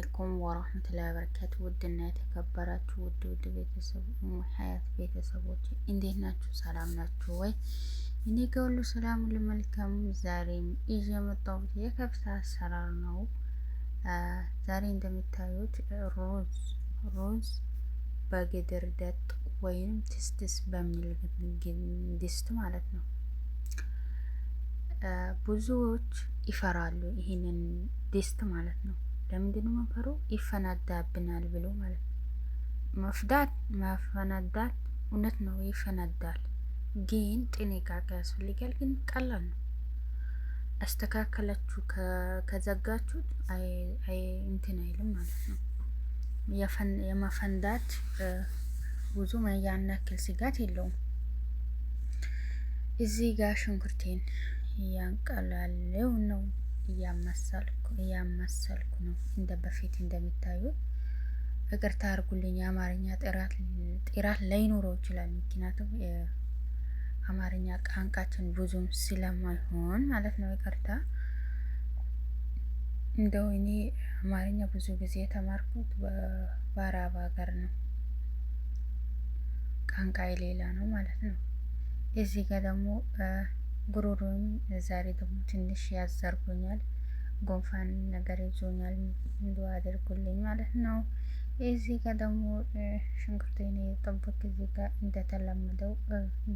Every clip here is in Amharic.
አለይኩም ወራህመቱላሂ ወበረካቱ። ውድና የተከበራችሁ ውድ ቤተሰብ ሀያት ቤተሰቦች እንዴት ናችሁ? ሰላም ናችሁ ወይ? እኔ ጋር ሁሉ ሰላም ሁሉ መልካም። ዛሬም ይዤ የመጣሁት የከብት አሰራር ነው። ዛሬ እንደምታዩት ሩዝ በግድር ደጥ ወይም ትስትስ በሚል ድስት ማለት ነው። ብዙዎች ይፈራሉ ይሄንን ድስት ማለት ነው። ለምንድን ነው መፈሩ? ይፈነዳብናል ብሎ ማለት ነው። መፈነዳት እውነት ነው፣ ይፈነዳል። ግን ጥንቃቄ ያስፈልጋል። ግን ቀላል ነው። አስተካከላችሁ ከዘጋችሁት እንትን አይልም ማለት ነው። የመፈንዳት ብዙ ያን ያክል ስጋት የለውም። እዚህ ጋር ሽንኩርቴን እያንቀላለው ነው፣ እያመሰልኩ ነው። እንደ በፊት እንደሚታዩት ይቅርታ አድርጉልኝ። የአማርኛ ጥራት ላይኖረው ይችላል። ምክንያቱም አማርኛ ቋንቋችን ብዙም ስለማይሆን ማለት ነው። ይቅርታ። እንደው እኔ አማርኛ ብዙ ጊዜ የተማርኩት በአረብ ሀገር ነው። ቋንቋ ሌላ ነው ማለት ነው። እዚህ ጋር ደግሞ ጉሮሮን ዛሬ ደግሞ ትንሽ ያዘርጉኛል። ጉንፋን ነገር ይዞኛል። እንዶ አድርጉልኝ ማለት ነው። እዚህ ጋር ደግሞ ሽንኩርቴን እየጠበኩ እዚህ ጋር እንደተለመደው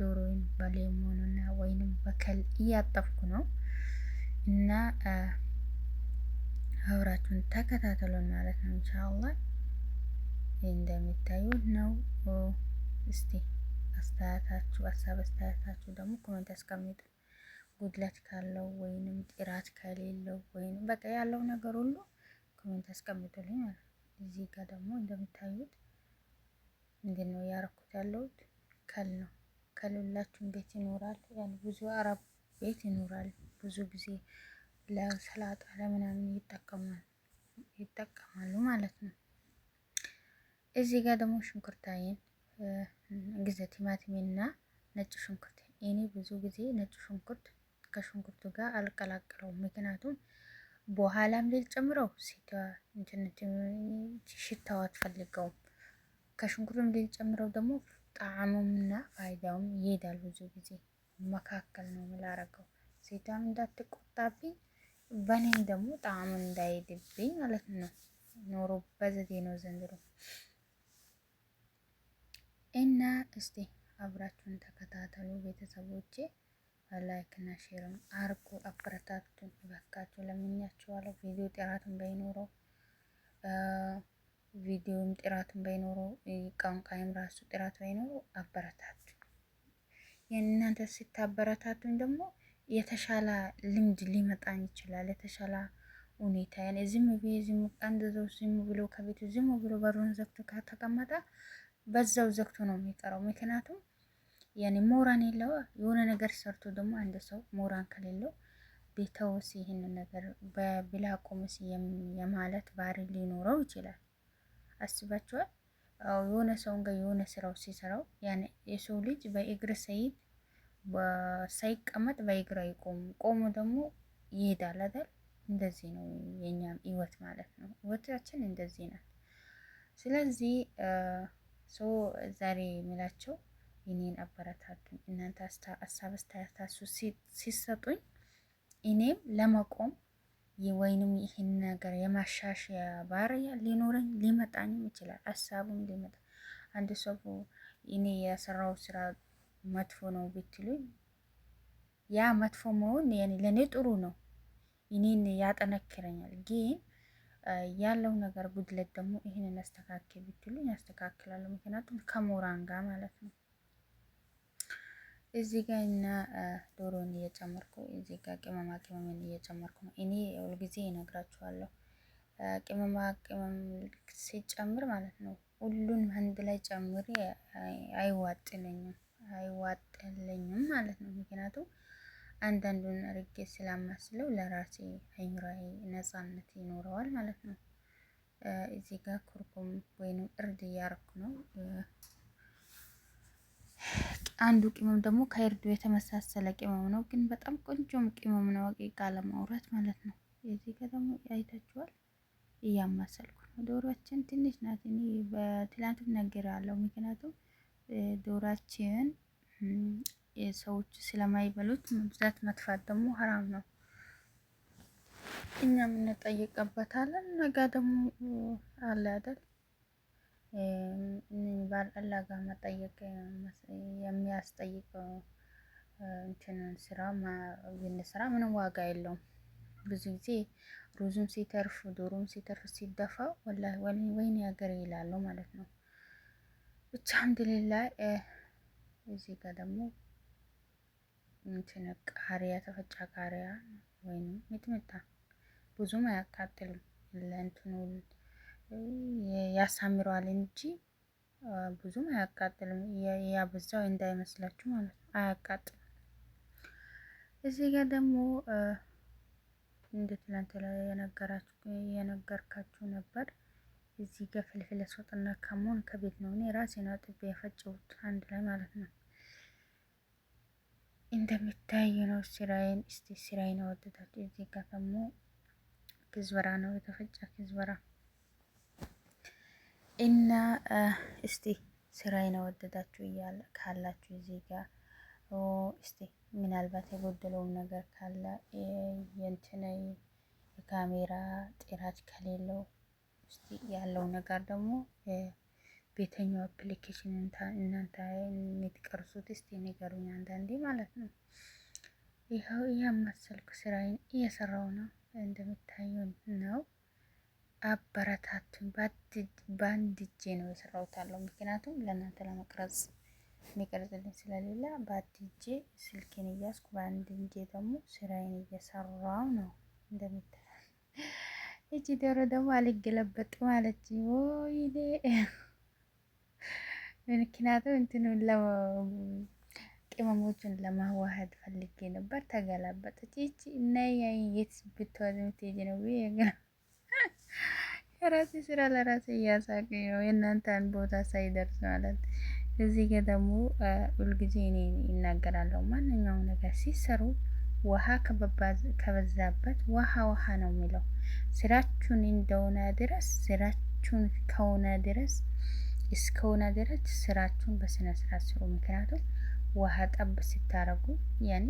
ዶሮውን በሌሞንና ወይንም በከል እያጠብኩ ነው እና አብራችሁን ተከታተሉን ማለት ነው። ኢንሻአላህ እንደሚታዩት ነው። እስቲ ሀሳብ አስተያየታችሁ ደግሞ ኮሜንት አስቀምጡ። ጉድለት ካለው ወይንም ጥራት ከሌለው ወይንም በቃ ያለው ነገር ሁሉ ኮሜንት አስቀምጡልኝ ማለት ነው። እዚህ ጋር ደግሞ እንደምታዩት ምንድን ነው ያረኩት ያለሁት ከል ነው። ከሌላችሁም ቤት ይኖራል። ያን ብዙ አረብ ቤት ይኖራል። ብዙ ጊዜ ለሰላጣ ለምናምን ይጠቀማሉ ማለት ነው። እዚህ ጋር ደግሞ ሽንኩርታዬን ጊዜ ቲማቲሜና ነጭ ሽንኩርት፣ እኔ ብዙ ጊዜ ነጭ ሽንኩርት ከሽንኩርቱ ጋር አልቀላቅለውም። ምክንያቱም በኋላም ልጨምረው ሽታው አትፈልገውም። ከሽንኩርቱም ልጨምረው ደግሞ ጣዕሙምና ፋይዳውም ይሄዳል። ብዙ ጊዜ መካከል ነው የምላረገው። ሴቷም እንዳትቆጣብኝ በኔም ደግሞ ጣዕሙን እንዳይሄድብኝ ማለት ነው። ኖሮ በዘዴ ነው ዘንድሮ እና እስቲ አብራችሁን ተከታተሉ ቤተሰቦቼ። ላይክ እና ሼርም አርጉ፣ አበረታቱን እባካችሁ፣ ለምኛችኋለሁ። ቪዲዮም ጥራቱን ባይኖረው ቋንቋዬም ራሱ ጥራት ባይኖረው አበረታቱ። የእናንተ ስታበረታቱኝ ደግሞ የተሻለ ልምድ ሊመጣኝ ይችላል። የተሻለ ሁኔታ ያኔ ዝም ብሎ ከቤቱ ዝም ብሎ በሩን ዘግቶ ከተቀመጠ በዛው ዘግቶ ነው የሚቀረው። ምክንያቱም ያኔ ሞራን የለው የሆነ ነገር ሰርቶ ደግሞ አንድ ሰው ሞራን ከሌለው ቤተውስ ይህንን ነገር በብላቆምስ የማለት ባህሪ ሊኖረው ይችላል። አስባችኋል? የሆነ ሰውን ጋር የሆነ ስራው ሲሰራው ያኔ የሰው ልጅ በእግር ሳይቀመጥ በእግር አይቆም፣ ቆሞ ደግሞ ይሄዳል አይደል? እንደዚህ ነው የኛም ህይወት ማለት ነው። ህይወታችን እንደዚህ ናት። ስለዚህ ዛሬ የሚላቸው እኔን አበረታቱኝ። እናንተ ሀሳብ አስተያየታችሁ ሲሰጡኝ እኔም ለመቆም ወይንም ይህን ነገር የማሻሻያ ባህሪያ ሊኖረኝ ሊመጣኝም ይችላል። ሀሳቡም ሊመጣ አንድ ሰው እኔ የሰራው ስራ መጥፎ ነው ብትሉኝ ያ መጥፎ መሆን ለኔ ጥሩ ነው፣ እኔን ያጠነክረኛል። ግን ያለው ነገር ጉድለት ደግሞ ይህንን አስተካክል ብትሉኝ ያስተካክላለሁ። ምክንያቱም ከሞራን ጋር ማለት ነው። እዚህ ጋር እና ዶሮን እየጨመርኩ እዚህ ጋር ቅመማ ቅመምን እየጨመርኩ ነው። እኔ ሁልጊዜ እነግራችኋለሁ ቅመማ ቅመም ሲጨምር ማለት ነው ሁሉን አንድ ላይ ጨምሬ አይዋጥልኝም ማለት ነው። ምክንያቱም አንዳንዱን አርጌ ስላማስለው ለራሴ አይምሮዬ ነጻነት ይኖረዋል ማለት ነው። እዚህ ጋር ኩርኩም ወይንም እርድ እያረኩ ነው። አንዱ ቅመም ደግሞ ከእርዱ የተመሳሰለ ቅመም ነው፣ ግን በጣም ቆንጆም ቅመም ነው። ቃለ ማውራት ማለት ነው። እዚህ ጋር ደግሞ አይታችኋል እያማሰልኩ ነው። ዶሮችን ትንሽ ናት። እኔ በትላንትም ነግሬያለሁ። ምክንያቱም ዶሮችን ሰዎች ስለማይበሉት መብዛት መጥፋት ደግሞ ሀራም ነው። እኛም እንጠይቅበታለን። ነገ ደግሞ አለ አይደል በአላህ ጋር መጠየቅ የሚያስጠይቀው እንትንን ስራ ብንሰራ ምንም ዋጋ የለውም። ብዙ ጊዜ ሩዙም ሲተርፍ ዶሮም ሲተርፍ ሲደፋ ወላሂ ወይኔ ሀገሬ ይላሉ ማለት ነው። ብቻ አልሐምዱሊላህ። እዚህ ጋር ደግሞ እንትን ቃሪያ ተፈጫ ቃሪያ ወይም ሚጥሚጣ ብዙም አያቃጥልም። ለእንትኑ ያሳምረዋል እንጂ ብዙም አያቃጥልም። ያበዛው እንዳይመስላችሁ ማለት ነው። አያቃጥልም። እዚህ ጋር ደግሞ እንደ ትላንት ላይ የነገርካችሁ ነበር። እዚህ ጋር ፍልፍል አስወጥና ከሞን ከቤት ነው እኔ ራሴን አጥቤ የፈጨሁት አንድ ላይ ማለት ነው። እንደሚታይ ነው ስራዬን። እስቲ ስራዬን አወደዳችሁ? እዚህ ጋር ደግሞ ክዝበራ ነው የተፈጨ ክዝበራ እና እስቲ ስራዬን አወደዳችሁ እያለ ካላችሁ እዚህ ጋር እስቲ ምናልባት የጎደለውን ነገር ካለ የእንትን የካሜራ ጥራት ከሌለው እስቲ ያለው ነገር ደግሞ ቤተኛው አፕሊኬሽን እናንተ የምትቀርጹት እስቲ ንገሩኝ አንዳንዴ ማለት ነው። ይኸው እያመሰልኩ ስራዬን እየሰራው ነው። እንደምታዩን ነው። አበረታቱን። በአንድ እጄ ነው የሰራሁት አለው። ምክንያቱም ለእናንተ ለመቅረጽ የሚቀርጽልኝ ስለሌለ በአንድ እጄ ስልኬን እያዝኩ በአንድ እጄ ደግሞ ስራዬን እየሰራው ነው። እንደምታዩ እቺ ዶሮ ደግሞ አልገለበጥም አለች። ወይኔ ምክንያቱም እንትኑን ቅመሞቹን ለማዋሃድ ፈልጌ ነበር። ተገላበጠች። እቺ እና የት ብትወዝ ምትሄጂ ነው? የራሴ ስራ ለራሴ እያሳቀኝ ነው። የእናንተን ቦታ ሳይደርስ ማለት እዚህ ጋር ደግሞ ሁልጊዜ እኔ ይናገራለሁ። ማንኛውም ነገር ሲሰሩ ውሃ ከበዛበት ውሃ ነው የሚለው። ስራችሁን እንደሆነ ድረስ ስራችሁን ከሆነ ድረስ እስከሆነ ድረስ ስራችሁን በስነ ስርዓት ስሩ። ምክንያቱም ውሃ ጠብ ሲታረጉ ያኔ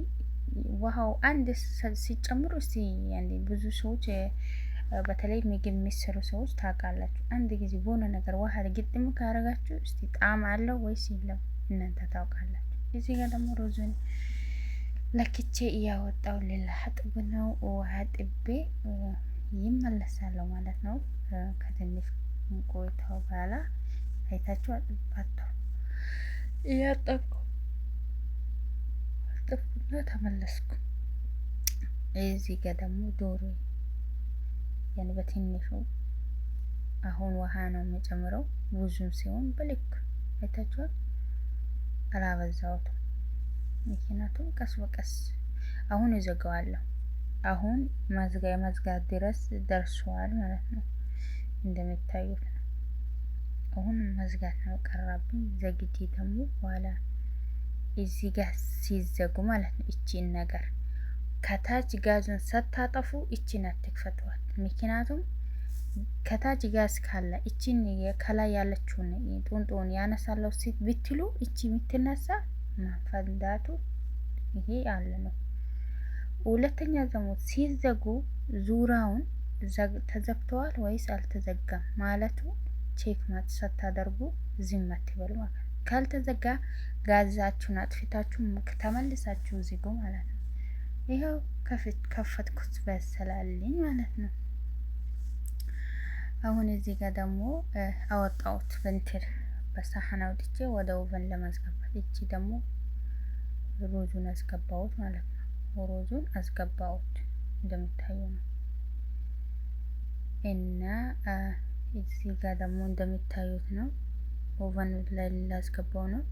ውሃው አንድ ሲጨምሩ እስቲ ያኔ ብዙ ሰዎች በተለይ ምግብ የሚሰሩ ሰዎች ታውቃላችሁ። አንድ ጊዜ በሆነ ነገር ውሃ ግጥም ካረጋችሁ እስቲ ጣዕም አለው ወይስ የለም እናንተ ታውቃላችሁ። እዚህ ጋር ደግሞ ሩዙን ለክቼ እያወጣው ልላጥብ ነው። ውሃ ጥቤ ይመለሳለሁ ማለት ነው። ከትንሽ ቆይታው በኋላ አይታችሁ አጥባታው እያጠብኩ አጥብኩና ተመለስኩ። እዚህ ጋር ደግሞ ዶሮ ያን በትንሹ አሁን ውሃ ነው የምጨምረው። ብዙም ሲሆን በልክ አይታችኋል። አላበዛሁትም። ምክንያቱም ቀስ በቀስ አሁን እዘጋዋለሁ። አሁን መዝጋት ድረስ ደርሷል ማለት ነው። እንደምታዩት ነው። አሁን መዝጋት ነው ቀረብኝ። ዘግቼ ደግሞ በኋላ እዚህ ጋር ሲዘጉ ማለት ነው እቺን ነገር ከታች ጋዙን ሳታጠፉ እቺን አትክፈቷት። ምክንያቱም ከታች ጋዝ ካለ እቺን ከላይ ያለችውን ጡንጡን ያነሳለው ሲት ብትሉ እቺ የምትነሳ ማፈንዳቱ ይሄ አለ ነው። ሁለተኛ ደግሞ ሲዘጉ ዙራውን ተዘግተዋል ወይስ አልተዘጋም ማለቱ ቼክ ሳታደርጉ ዝም አትበሉ ማለት ነው። ካልተዘጋ ጋዛችሁን አጥፍታችሁ ተመልሳችሁ ዝጉ ማለት ነው። ይኸው ከፈትኩት በሰላልኝ ማለት ነው። አሁን እዚህ ጋር ደግሞ አወጣሁት በእንትን በሳህን አውጥቼ ወደ ኦቨን ለማስገባት። እቺ ደግሞ ሩዙን አስገባሁት ማለት ነው። ሩዙን አስገባሁት እንደምታዩ ነው። እና እዚህ ጋር ደግሞ እንደምታዩት ነው። ኦቨን ላይ ላስገባው ነው።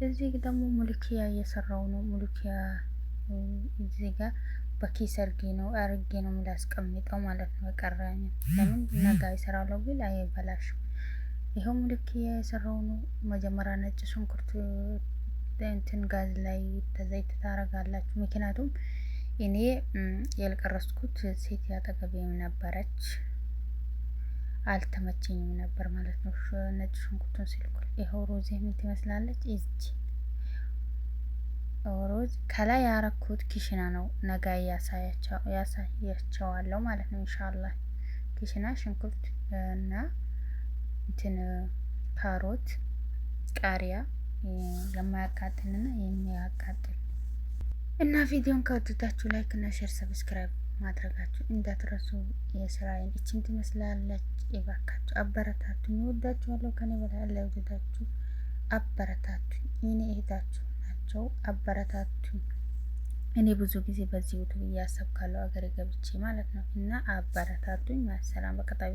እዚህ ደግሞ ሙልኪያ እየሰራው ነው። ሙልኪያ እዚህ ጋር በኪስ አርጌ ነው የምላስቀምጠው ማለት ነው። የቀረኝ ለምን ነገ ይሰራለሁ ብል አይበላሽም። ይሄው ሙልኪያ የሰራው ነው። መጀመሪያ ነጭ ሽንኩርት እንትን ጋዝ ላይ ዘይት ታረጋላችሁ። ምክንያቱም እኔ ያልቀረስኩት ሴት ያጠገቤም ነበረች አልተመቸኝም ነበር ማለት ነው። ነጭ ሽንኩርቱን ሲልኩል ይኸው ሮዝ ምን ትመስላለች እጅ ሮዝ ከላይ ያረኩት ኪሽና ነው። ነገ ያሳያቸዋለሁ ማለት ነው። ኢንሻአላህ ኪሽና ሽንኩርት እና እንትን ካሮት፣ ቃሪያ የማያቃጥልና የሚያቃጥል እና ቪዲዮን ከወደዳችሁ ላይክ እና ሼር ሰብስክራይብ ማድረጋችሁ እንዳትረሱ። የስራዬን እቺን ትመስላለች። እባካችሁ አበረታቱኝ። እወዳችኋለሁ። ከኔ በላይ ያለ ወደዳችሁ አበረታቱኝ። እኔ እህታችሁ ናቸው። አበረታቱኝ። እኔ ብዙ ጊዜ በዚህ ዩቲዩብ እያሰብካለሁ አገሬ ገብቼ ማለት ነው እና አበረታቱኝ። ማሰላም በቀጣዩ